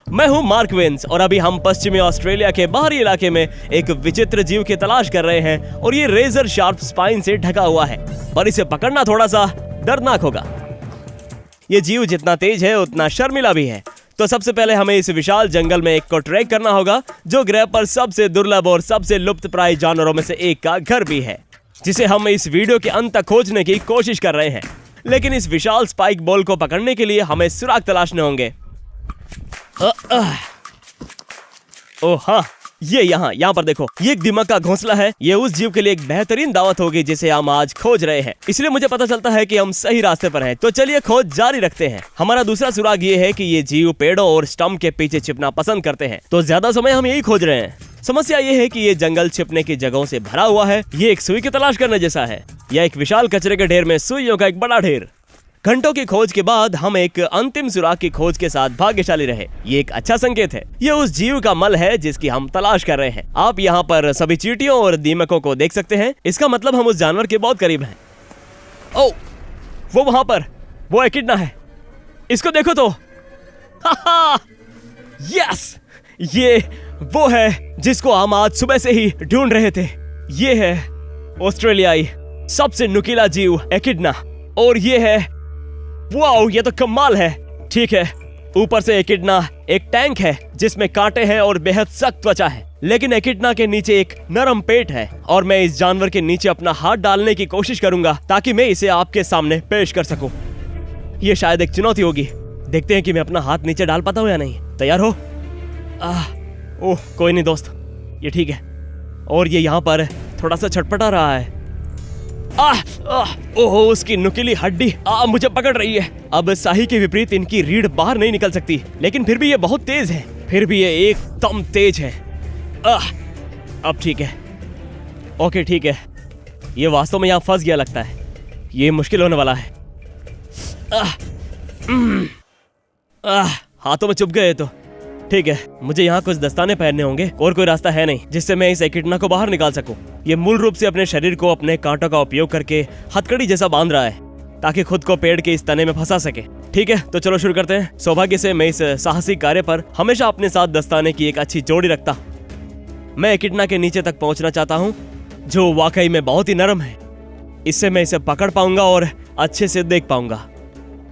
मैं हूँ mark wins और अभी हम पश्चिमी ऑस्ट्रेलिया के बाहरी इलाके में एक विचित्र जीव की तलाश कर रहे हैं और ये रेजर शार्प स्पाइन से ढका हुआ है, पर इसे पकड़ना थोड़ा सा दर्दनाक होगा। ये जीव जितना तेज है उतना शर्मिला भी है। तो सबसे पहले हमें इस विशाल जंगल में एक को ट्रैक करना होगा जो ग्रह पर सबसे दुर्लभ और सबसे लुप्तप्राय जानवरों में से एक का घर भी है, जिसे हम इस वीडियो के अंत तक खोजने की कोशिश कर रहे हैं। लेकिन इस विशाल स्पाइक बॉल को पकड़ने के लिए हमें सुराग तलाशने होंगे। ओह हाँ, ये यहाँ पर देखो, ये एक दीमक का घोंसला है। ये उस जीव के लिए एक बेहतरीन दावत होगी जिसे हम आज खोज रहे हैं। इसलिए मुझे पता चलता है कि हम सही रास्ते पर हैं। तो चलिए खोज जारी रखते हैं। हमारा दूसरा सुराग ये है कि ये जीव पेड़ों और स्टंप के पीछे छिपना पसंद करते हैं, तो ज्यादा समय हम यही खोज रहे हैं। समस्या ये है कि ये जंगल छिपने की जगहों से भरा हुआ है। ये एक सुई की तलाश करने जैसा है या एक विशाल कचरे के ढेर में सुइयों का एक बड़ा ढेर। घंटों की खोज के बाद हम एक अंतिम सुराग की खोज के साथ भाग्यशाली रहे। ये एक अच्छा संकेत है। ये उस जीव का मल है जिसकी हम तलाश कर रहे हैं। आप यहाँ पर सभी चींटियों और दीमकों को देख सकते हैं। इसका मतलब हम उस जानवर के बहुत करीब हैं। ओह, वो वहां पर, वो एकिडना है। इसको देखो तो। यस, ये वो है जिसको हम आज सुबह से ही ढूंढ रहे थे। ये है ऑस्ट्रेलियाई सबसे नुकीला जीव एकिडना, और ये है, वाओ, ये तो कमाल है। ठीक है, ऊपर से एकिडना एक टैंक है जिसमें कांटे हैं और बेहद सख्त त्वचा है, लेकिन एकिडना के नीचे एक नरम पेट है और मैं इस जानवर के नीचे अपना हाथ डालने की कोशिश करूंगा ताकि मैं इसे आपके सामने पेश कर सकूं। ये शायद एक चुनौती होगी। देखते हैं कि मैं अपना हाथ नीचे डाल पाता हूं या नहीं। तैयार हो? ओह, कोई नहीं दोस्त, ये ठीक है। और ये यहाँ पर थोड़ा सा छटपटा रहा है। ओहो, उसकी नुकीली हड्डी मुझे पकड़ रही है। अब शाही के विपरीत इनकी रीढ़ बाहर नहीं निकल सकती, लेकिन फिर भी ये बहुत तेज है। फिर भी ये एकदम तेज है। अब ठीक है। ओके ठीक है, ये वास्तव में यहाँ फंस गया लगता है। ये मुश्किल होने वाला है। हाथों में चुभ गए तो ठीक है। मुझे यहाँ कुछ दस्ताने पहनने होंगे और कोई रास्ता है नहीं जिससे मैं इस एकिडना को बाहर निकाल सकूं। ये मूल रूप से अपने शरीर को अपने कांटों का उपयोग करके हथकड़ी जैसा बांध रहा है ताकि खुद को पेड़ के इस तने में फंसा सके। ठीक है, तो चलो शुरू करते हैं। सौभाग्य से मैं इस साहसिक कार्य पर हमेशा अपने साथ दस्ताने की एक अच्छी जोड़ी रखता। मैं एकिडना के नीचे तक पहुंचना चाहता हूँ, जो वाकई में बहुत ही नरम है। इससे मैं इसे पकड़ पाऊंगा और अच्छे से देख पाऊंगा,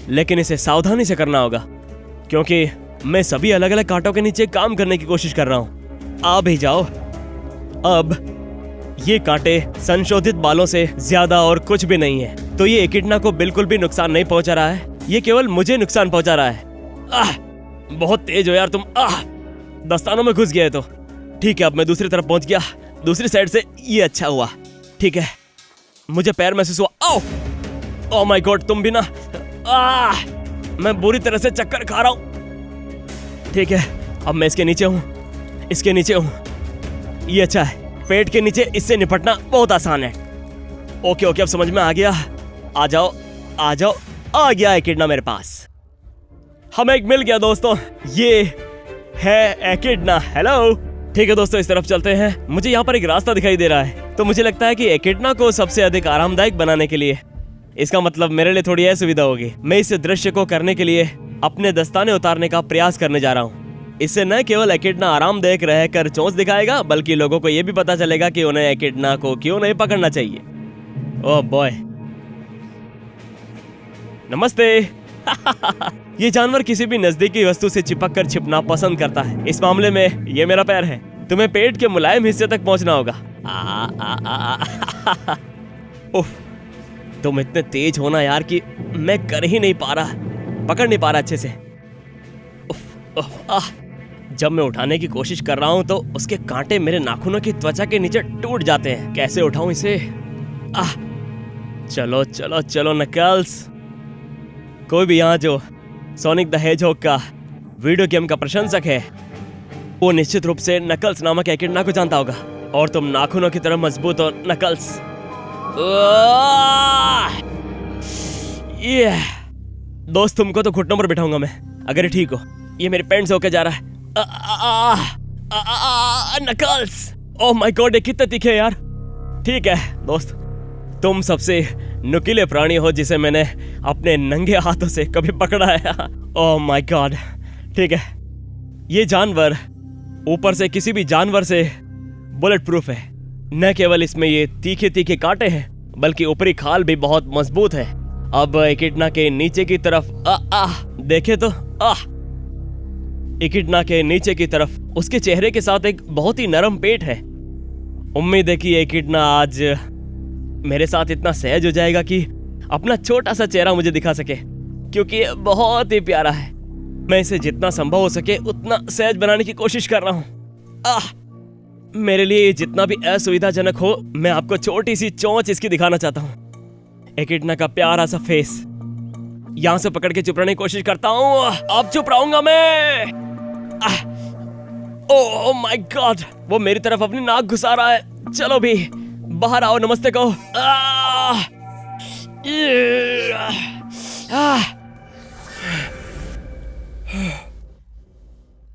लेकिन इसे सावधानी से करना होगा क्योंकि मैं सभी अलग अलग कांटों के नीचे काम करने की कोशिश कर रहा हूँ। आ भी जाओ। अब ये कांटे संशोधित बालों से ज्यादा और कुछ भी नहीं है, तो ये एकिडना को बिल्कुल भी नुकसान नहीं पहुंचा रहा है। ये केवल मुझे नुकसान पहुंचा रहा है। बहुत तेज हो यार तुम। दस्तानों में घुस गए तो ठीक है। अब मैं दूसरी तरफ पहुंच गया, दूसरी साइड से। ये अच्छा हुआ। ठीक है, मुझे पैर महसूस हुआ। ओह माय गॉड, तुम भी ना। मैं बुरी तरह से चक्कर खा रहा हूं। ठीक है, अब मैं इसके नीचे हूँ, इसके नीचे हूँ। ये अच्छा है, पेट के नीचे इससे निपटना बहुत आसान है। ओके, अब समझ में आ गया। आ जाओ, आ गया एकिडना मेरे पास। हमें एक मिल गया दोस्तों, ये है एकिडना। हेलो। ठीक है दोस्तों, इस तरफ चलते हैं। मुझे यहाँ पर एक रास्ता दिखाई दे रहा है, तो मुझे लगता है कि एकिडना को सबसे अधिक आरामदायक बनाने के लिए, इसका मतलब मेरे लिए थोड़ी यह सुविधा होगी। मैं इस दृश्य को करने के लिए अपने दस्ताने उतारने का प्रयास करने जा रहा हूँ। इससे न केवल एकिडना आरामदायक रहकर चोंच दिखाएगा, बल्कि लोगों को यह भी पता चलेगा कि उन्हें एकिडना को क्यों नहीं पकड़ना चाहिए। ओह बॉय, नमस्ते। ये जानवर किसी भी नजदीकी वस्तु से चिपक कर छिपना पसंद करता है। इस मामले में ये मेरा पैर है। तुम्हें पेट के मुलायम हिस्से तक पहुंचना होगा। ओह, तुम इतने तेज होना यार कि मैं कर ही नहीं पा रहा, पकड़ नहीं पा रहा अच्छे से। जब मैं उठाने की कोशिश कर रहा हूं तो उसके कांटे मेरे नाखूनों की त्वचा के नीचे टूट जाते हैं। कैसे उठाऊं इसे? चलो चलो चलो नकल्स। कोई भी यहाँ जो सोनिक द हेजहॉग का वीडियो गेम का प्रशंसक है, वो निश्चित रूप से नकल्स नामक एकिडना को जानता होगा। और तुम नाखूनों की तरह मजबूत हो नकल्स। दोस्त, तुमको तो घुटनों पर बिठाऊंगा मैं, अगर ठीक हो। ये मेरे पैंट से होकर जा रहा है। नकल्स, ओह माय गॉड, ये कितने तीखे हैं यार। ठीक है दोस्त, तुम सबसे नुकीले प्राणी हो जिसे मैंने अपने नंगे हाथों से कभी पकड़ा है। Oh my God. ठीक है, ये जानवर ऊपर से किसी भी जानवर से बुलेट प्रूफ है। न केवल इसमें ये तीखे तीखे कांटे हैं, बल्कि ऊपरी खाल भी बहुत मजबूत है। अब एकिडना के नीचे की तरफ देखे तो एकिडना के नीचे की तरफ उसके चेहरे के साथ एक बहुत ही नरम पेट है। उम्मीद है कि एकिडना आज मेरे साथ इतना सहज हो जाएगा कि अपना छोटा सा चेहरा मुझे दिखा सके, क्योंकि ये बहुत ही प्यारा है। मैं इसे जितना संभव हो सके उतना सहज बनाने की कोशिश कर रहा हूँ। मेरे लिए ये जितना भी असुविधाजनक हो, मैं आपको छोटी सी चोंच इसकी दिखाना चाहता हूँ। एकिडना का प्यारा सा फेस। यहां से पकड़ के चुप रहने की कोशिश करता हूँ। अब चुप रहूंगा मैं। ओह माय गॉड, वो मेरी तरफ अपनी नाक घुसा रहा है। चलो भी बाहर आओ, नमस्ते कहो।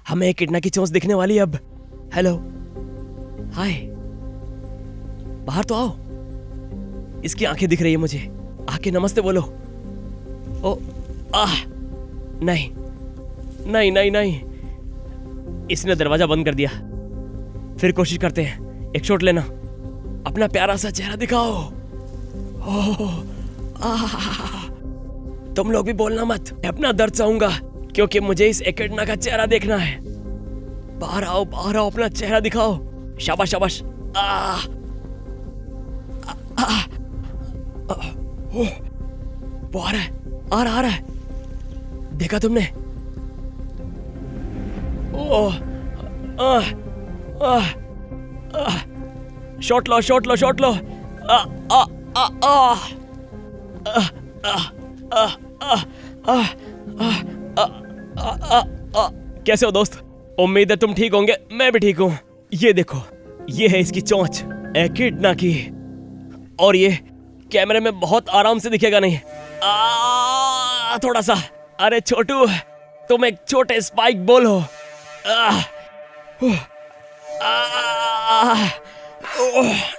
हमें एकिडना की चोंच दिखने वाली अब। हेलो, हाय, बाहर तो आओ। इसकी आंखें दिख रही है मुझे, आके नमस्ते बोलो। ओ नहीं नहीं नहीं नहीं, इसने दरवाजा बंद कर दिया। फिर कोशिश करते हैं, एक शॉट लेना। अपना प्यारा सा चेहरा दिखाओ। तुम लोग भी बोलना मत, मैं अपना दर्द सहूंगा, क्योंकि मुझे इस एकिडना का चेहरा देखना है। बाहर आओ, बाहर आओ, अपना चेहरा दिखाओ। शाबाश शाबाश। वो आ रहा है, आ रहा है। देखा तुमने? शॉट लो, शॉट लो, शॉट लो। कैसे हो दोस्त? उम्मीद है तुम ठीक होंगे, मैं भी ठीक हूँ। ये देखो, ये है इसकी चोंच, एकिडना की। और ये कैमरे में बहुत आराम से दिखेगा नहीं, थोड़ा सा। अरे छोटू, तुम एक छोटे स्पाइक बोल हो।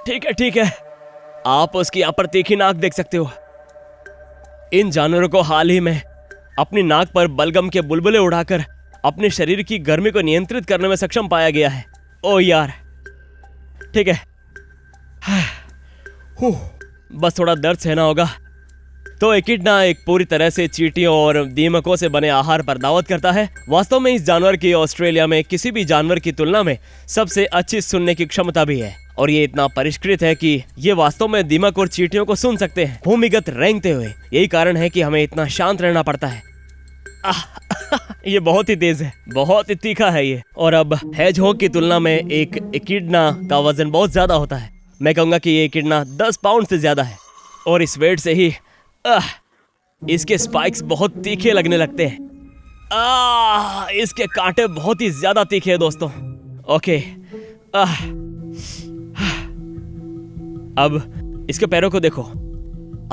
ठीक है ठीक है, आप उसकी यहाँ पर तीखी नाक देख सकते हो। इन जानवरों को हाल ही में अपनी नाक पर बलगम के बुलबुले उड़ाकर अपने शरीर की गर्मी को नियंत्रित करने में सक्षम पाया गया है। ओ यार, ठीक है, बस थोड़ा दर्द सहना होगा। तो एकिडना एक पूरी तरह से चींटियों और दीमकों से बने आहार पर दावत करता है। वास्तव में इस जानवर की ऑस्ट्रेलिया में किसी भी जानवर की तुलना में सबसे अच्छी सुनने की क्षमता भी है, और ये इतना परिष्कृत है कि ये वास्तव में दीमक और चींटियों को सुन सकते हैं भूमिगत रेंगते हुए। यही कारण है कि हमें इतना शांत रहना पड़ता है। ये बहुत ही तेज है, बहुत ही तीखा है ये। और अब हेजहॉग की तुलना में एक एकिडना का वजन बहुत ज्यादा होता है। मैं कहूंगा कि ये एकिडना 10 पाउंड से ज्यादा है, और इस वेट से ही इसके स्पाइक्स बहुत तीखे लगने लगते हैं। इसके कांटे बहुत ही ज्यादा तीखे हैं दोस्तों। ओके, अब इसके पैरों को देखो।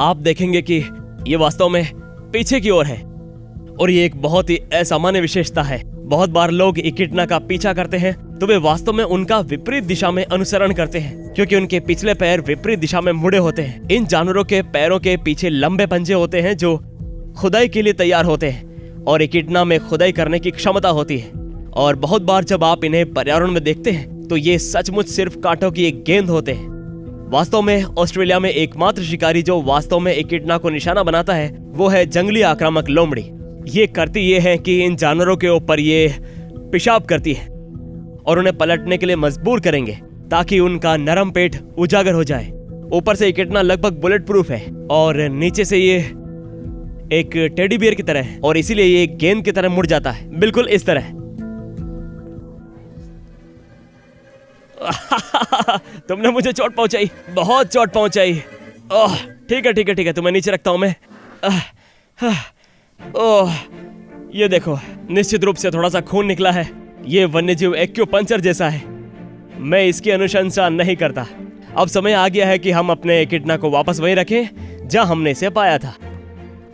आप देखेंगे कि ये वास्तव में पीछे की ओर है, और ये एक बहुत ही असामान्य विशेषता है। बहुत बार लोग एकिडना का पीछा करते हैं तो वे वास्तव में उनका विपरीत दिशा में अनुसरण करते हैं, क्योंकि उनके पिछले पैर विपरीत दिशा में मुड़े होते हैं। इन जानवरों के पैरों के पीछे लंबे पंजे होते हैं जो खुदाई के लिए तैयार होते हैं, और एकिडना में खुदाई करने की क्षमता होती है। और बहुत बार जब आप इन्हें पर्यावरण में देखते हैं तो ये सचमुच सिर्फ कांटों की एक गेंद होते हैं। वास्तव में ऑस्ट्रेलिया में एकमात्र शिकारी जो वास्तव में एकिडना को निशाना बनाता है वो है जंगली आक्रामक लोमड़ी। ये करती ये है कि इन जानवरों के ऊपर ये पेशाब करती है और उन्हें पलटने के लिए मजबूर करेंगे ताकि उनका नरम पेट उजागर हो जाए। ऊपर से एकिडना लगभग बुलेट प्रूफ है और नीचे से ये एक टेडी बियर की तरह है, और इसीलिए ये एक गेंद की तरह मुड़ जाता है, बिल्कुल इस तरह। तुमने मुझे चोट पहुंचाई, बहुत चोट पहुंचाई। ओह ठीक है ठीक है ठीक है, तुम्हें नीचे रखता हूं मैं। ओह ये देखो, निश्चित रूप से थोड़ा सा खून निकला है। ये वन्यजीव एक्यूपंक्चर जैसा है, मैं इसकी अनुशंसा नहीं करता। अब समय आ गया है कि हम अपने एकिडना को वापस वहीं रखें जहां हमने इसे पाया था।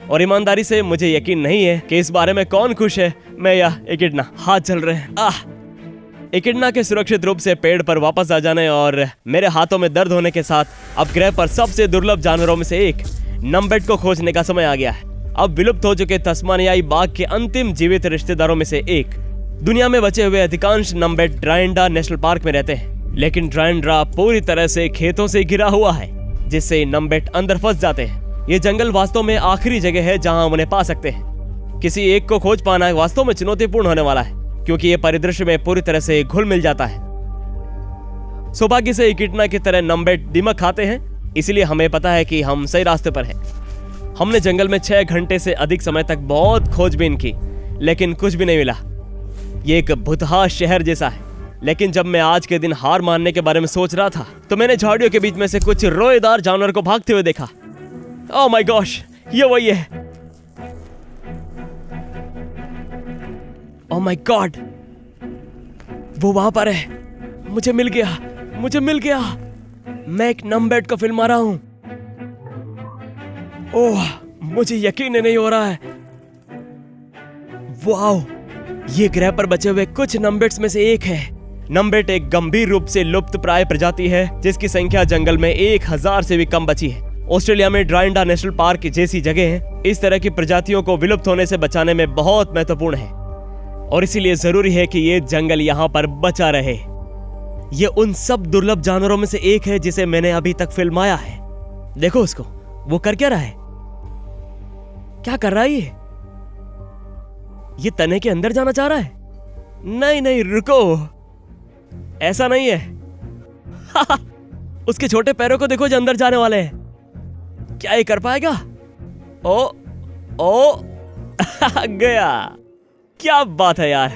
और ईमानदारी से मुझे यकीन नहीं है कि इस बारे में कौन खुश है, मैं या एकिडना। हाथ चल रहे हैं। एकिडना के सुरक्षित रूप से पेड़ पर वापस आ जाने और मेरे हाथों में दर्द होने के साथ अब ग्रह पर सबसे दुर्लभ जानवरों में से एक नम्बेट को खोजने का समय आ गया है। अब विलुप्त हो चुके तस्मानियाई बाघ के अंतिम जीवित रिश्तेदारों में से एक दुनिया में बचे हुए अधिकांश नम्बेट ड्राइंडा नेशनल पार्क में रहते हैं, लेकिन ड्राइंडा पूरी तरह से खेतों से घिरा हुआ है, जिससे नम्बेट अंदर फंस जाते हैं। ये जंगल वास्तव में आखिरी जगह है जहां हम उन्हें पा सकते हैं। किसी एक को खोज पाना वास्तव में चुनौतीपूर्ण होने वाला है, क्योंकि ये परिदृश्य में पूरी तरह से घुल मिल जाता है। सौभाग्य से इकिडना की तरह नम्बेट दिमक खाते हैं, इसलिए हमें पता है कि हम सही रास्ते पर हैं। हमने जंगल में 6 घंटे से अधिक समय तक बहुत खोजबीन की, लेकिन कुछ भी नहीं मिला। ये एक भुतहा शहर जैसा है। लेकिन जब मैं आज के दिन हार मानने के बारे में सोच रहा था, तो मैंने झाड़ियों के बीच में से कुछ रोएदार जानवर को भागते हुए देखा। ओह माय गॉश, ये वही है। ओह माय गॉड, वो वहां पर है। मुझे मिल गया, मुझे मिल गया। मैं एक नम्बेट को फिल्मा रहा हूं। ओह, मुझे यकीन नहीं हो रहा है। वाओ, ये ग्रह पर बचे हुए कुछ नम्बेट्स में से एक है। नम्बेट एक गंभीर रूप से लुप्त प्राय प्रजाति है, जिसकी संख्या जंगल में 1000 से भी कम बची है। ऑस्ट्रेलिया में ड्राइंडा नेशनल पार्क जैसी जगह इस तरह की प्रजातियों को विलुप्त होने से बचाने में बहुत महत्वपूर्ण है, और इसीलिए जरूरी है कि ये जंगल यहाँ पर बचा रहे। ये उन सब दुर्लभ जानवरों में से एक है जिसे मैंने अभी तक फिल्माया है। देखो उसको, वो कर क्या रहा है? क्या कर रहा है ये तने के अंदर जाना चाह रहा है? नहीं नहीं, रुको, ऐसा नहीं है। उसके छोटे पैरों को देखो जो अंदर जाने वाले हैं। क्या ये कर पाएगा? ओ गया। क्या बात है यार।